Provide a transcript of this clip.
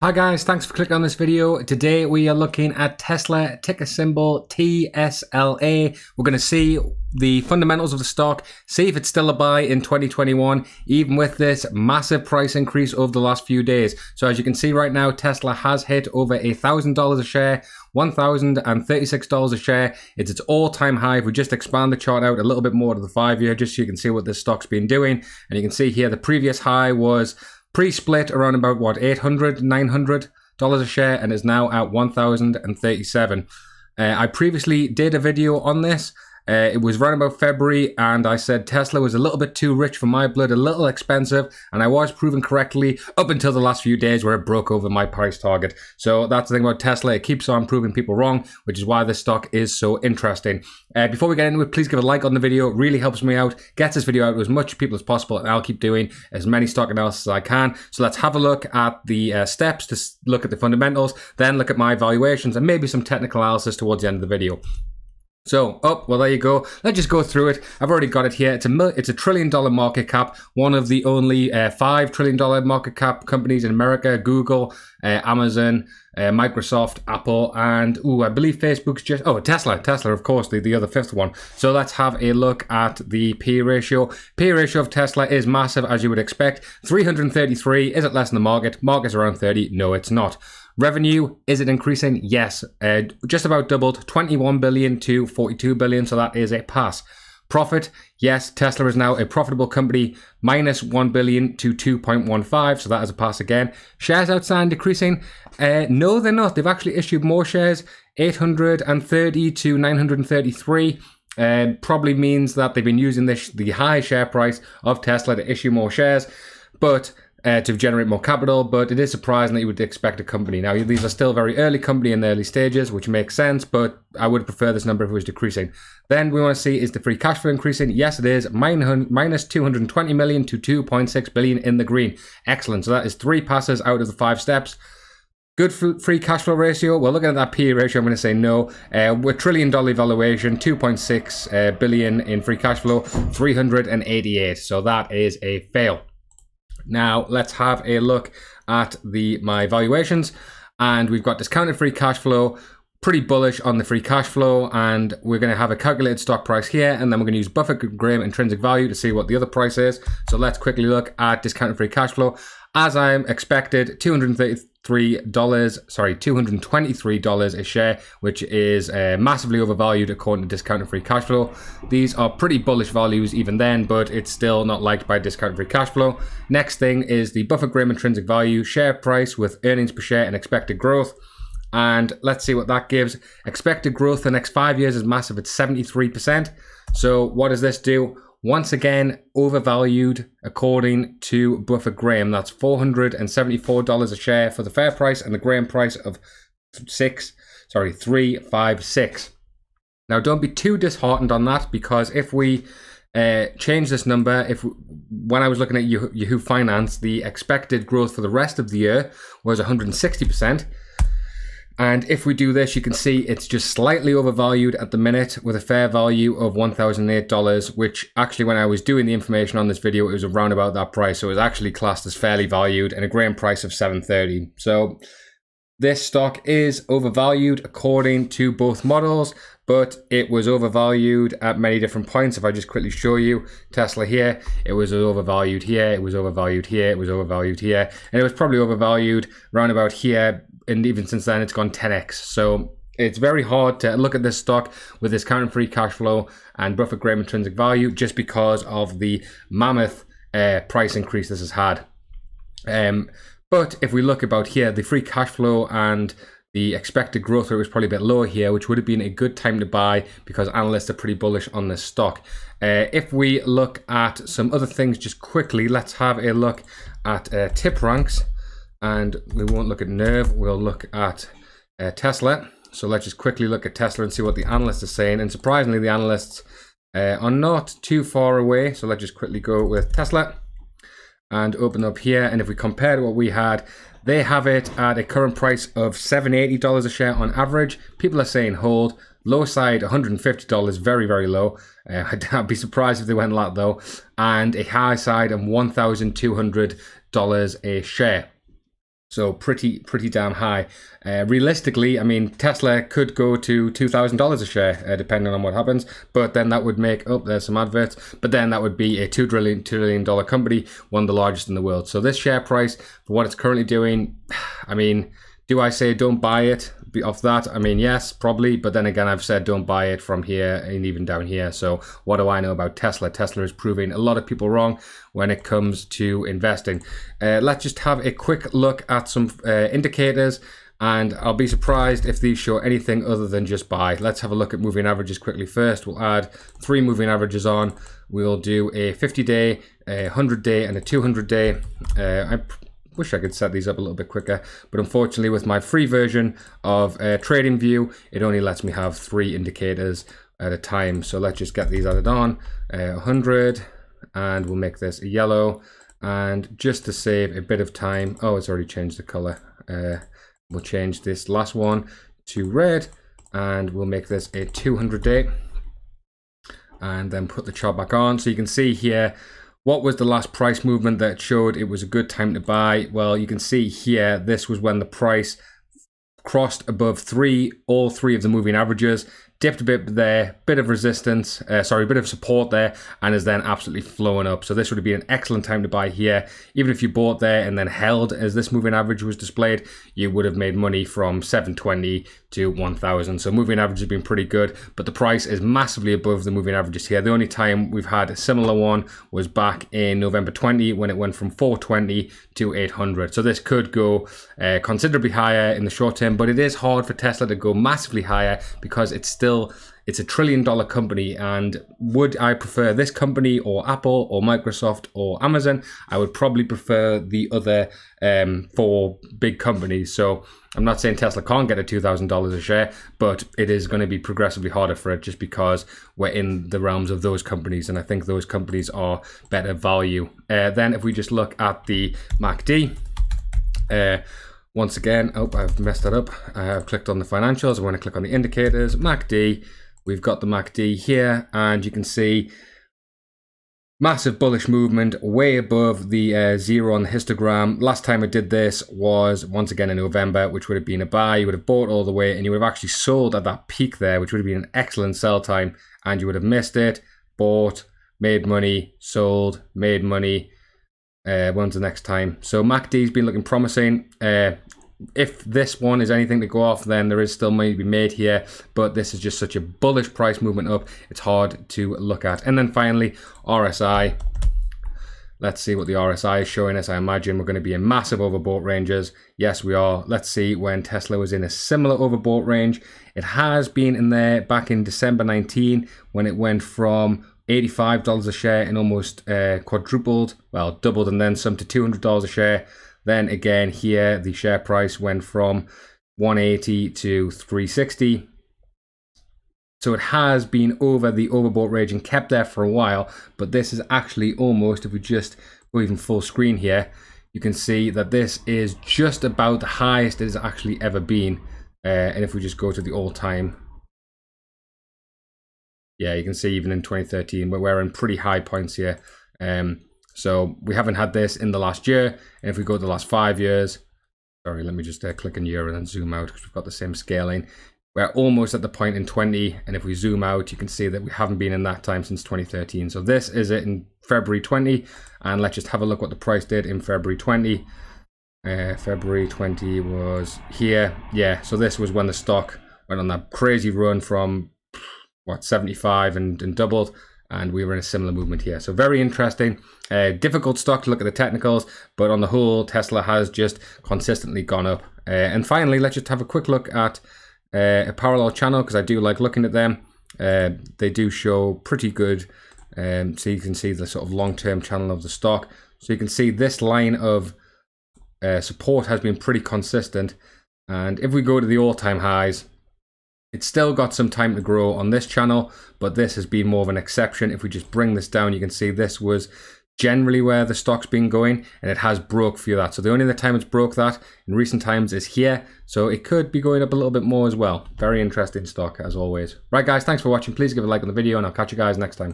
Hi guys, thanks for clicking on this video. Today we are looking at Tesla, ticker symbol TSLA. We're going to see the fundamentals of the stock, see if it's still a buy in 2021, even with this massive price increase over the last few days. So as you can see right now, Tesla has hit over $1,000 a share, $1,036 a share. It's its all-time high. If we just expand the chart out a little bit more to the 5-year, just so you can see what this stock's been doing. And you can see here the previous high was pre-split around about what, $800, $900 a share, and is now at $1,037. I previously did a video on this. It was around about February, and I said Tesla was a little bit too rich for my blood, a little expensive, and I was proven correctly up until the last few days where it broke over my price target. So that's the thing about Tesla, it keeps on proving people wrong, which is why this stock is so interesting. Before we get into it, please give a like on the video. It really helps me out, gets this video out to as much people as possible, and I'll keep doing as many stock analysis as I can. So let's have a look at the steps to look at the fundamentals, then look at my valuations, and maybe some technical analysis towards the end of the video. So, well, there you go. Let's just go through it. I've already got it here. It's a $1 trillion market cap, one of the only $5 trillion market cap companies in America: Google, Amazon, Microsoft, Apple, and I believe Facebook's just, Tesla, of course, the other fifth one. So let's have a look at the P ratio. P ratio of Tesla is massive, as you would expect. 333. Is it less than the market? Market's around 30. No, it's not. Revenue, is it increasing? Yes, just about doubled, 21 billion to 42 billion, so that is a pass. Profit, yes, Tesla is now a profitable company, minus 1 billion to 2.15, so that is a pass again. Shares outstanding decreasing? No, they're not. They've actually issued more shares, 830 to 933. Probably means that they've been using the high share price of Tesla to issue more shares, but to generate more capital, but it is surprising that you would expect a company. Now, these are still very early company in the early stages, which makes sense, but I would prefer this number if it was decreasing. Then we want to see, is the free cash flow increasing? Yes, it is. Minus 220 million to 2.6 billion in the green. Excellent. So that is 3 passes out of the 5 steps. Good free cash flow ratio. Well, looking at that P ratio, I'm going to say no. With $1 trillion valuation, 2.6 billion in free cash flow, 388. So that is a fail. Now let's have a look at my valuations, and we've got discounted free cash flow, pretty bullish on the free cash flow, and we're going to have a calculated stock price here, and then we're going to use Buffett-Graham intrinsic value to see what the other price is. So let's quickly look at discounted free cash flow. As I expected, $223 a share, which is massively overvalued according to discounted free cash flow. These are pretty bullish values even then, but it's still not liked by discounted free cash flow. Next thing is the Buffett-Graham intrinsic value, share price with earnings per share and expected growth. And let's see what that gives. Expected growth the next 5 years is massive. It's 73%. So what does this do? Once again, overvalued according to Buffett-Graham. That's $474 a share for the fair price and the Graham price of 356. Now, don't be too disheartened on that, because if we change this number, when I was looking at Yahoo Finance, the expected growth for the rest of the year was 160%. And if we do this, you can see it's just slightly overvalued at the minute with a fair value of $1,008, which actually, when I was doing the information on this video, it was around about that price. So it was actually classed as fairly valued, and a Graham price of $730. So this stock is overvalued according to both models, but it was overvalued at many different points. If I just quickly show you Tesla here, it was overvalued here, it was overvalued here, it was overvalued here, and it was probably overvalued around about here. And even since then, it's gone 10x. So it's very hard to look at this stock with discounted free cash flow and Buffett-Graham intrinsic value, just because of the mammoth price increase this has had. But if we look about here, the free cash flow and the expected growth rate was probably a bit lower here, which would have been a good time to buy because analysts are pretty bullish on this stock. If we look at some other things just quickly, let's have a look at tip ranks. And we won't look at Nerve, we'll look at Tesla. So let's just quickly look at Tesla and see what the analysts are saying. And surprisingly, the analysts are not too far away. So let's just quickly go with Tesla and open up here. And if we compare to what we had, they have it at a current price of $780 a share on average. People are saying hold. Low side, $150, very, very low. I'd be surprised if they went like that though. And a high side of $1,200 a share. So pretty damn high. Realistically, I mean, Tesla could go to $2,000 a share, depending on what happens. But then that would make, oh, there's some adverts. But then that would be a $2 trillion company, one of the largest in the world. So this share price, for what it's currently doing, I mean, do I say don't buy it off that? I mean, yes, probably. But then again, I've said don't buy it from here and even down here. So what do I know about Tesla? Tesla is proving a lot of people wrong when it comes to investing. Let's just have a quick look at some indicators. And I'll be surprised if these show anything other than just buy. Let's have a look at moving averages quickly first. We'll add 3 moving averages on. We'll do a 50-day, a 100-day, and a 200-day. I wish I could set these up a little bit quicker, but unfortunately with my free version of TradingView, it only lets me have 3 indicators at a time. So let's just get these added on, 100, and we'll make this a yellow. And just to save a bit of time, oh, it's already changed the color. We'll change this last one to red, and we'll make this a 200-day, and then put the chart back on. So you can see here, what was the last price movement that showed it was a good time to buy? Well, you can see here, this was when the price crossed above all three of the moving averages, dipped a bit there, bit of resistance, bit of support there, and is then absolutely flowing up. So this would have been an excellent time to buy here. Even if you bought there and then held as this moving average was displayed, you would have made money from 720 to 1000. So moving average has been pretty good, but the price is massively above the moving averages here. The only time we've had a similar one was back in November 20 when it went from 420 to 800. So this could go considerably higher in the short term, but it is hard for Tesla to go massively higher because it's a $1 trillion company. And would I prefer this company or Apple or Microsoft or Amazon? I would probably prefer the other 4 big companies. So I'm not saying Tesla can't get a $2,000 a share, but it is going to be progressively harder for it just because we're in the realms of those companies, and I think those companies are better value. Then if we just look at the MACD, once again, oh, I've messed that up. I've clicked on the financials. I want to click on the indicators, MACD. We've got the MACD here, and you can see massive bullish movement way above the 0 on the histogram. Last time I did this was once again in November, which would have been a buy. You would have bought all the way, and you would have actually sold at that peak there, which would have been an excellent sell time, and you would have missed it, bought, made money, sold, made money. When's the next time? So MACD's been looking promising. If this one is anything to go off, then there is still money to be made here, but this is just such a bullish price movement up, it's hard to look at. And then finally, RSI. Let's see what the RSI is showing us. I imagine we're going to be in massive overbought ranges. Yes, we are. Let's see when Tesla was in a similar overbought range. It has been in there back in December 19 when it went from $85 a share and almost quadrupled, well, doubled and then some to $200 a share. Then again here, the share price went from 180 to 360. So it has been over the overbought range and kept there for a while, but this is actually almost, if we just go even full screen here, you can see that this is just about the highest it has actually ever been. And if we just go to the all-time, yeah, you can see even in 2013, we're in pretty high points here. So we haven't had this in the last year. And if we go to the last 5 years, sorry, let me just click in year and then zoom out because we've got the same scaling. We're almost at the point in 20. And if we zoom out, you can see that we haven't been in that time since 2013. So this is it in February 20. And let's just have a look what the price did in February 20. February 20 was here. Yeah, so this was when the stock went on that crazy run from, what, 75 and doubled. And we were in a similar movement here. So very interesting. Difficult stock to look at the technicals, but on the whole, Tesla has just consistently gone up. And finally, let's just have a quick look at a parallel channel, because I do like looking at them. They do show pretty good. So you can see the sort of long-term channel of the stock. So you can see this line of support has been pretty consistent. And if we go to the all-time highs, it's still got some time to grow on this channel, but this has been more of an exception. If we just bring this down, you can see this was generally where the stock's been going, and it has broke through that. So the only other time it's broke that in recent times is here. So it could be going up a little bit more as well. Very interesting stock as always. Right guys, thanks for watching. Please give a like on the video, and I'll catch you guys next time.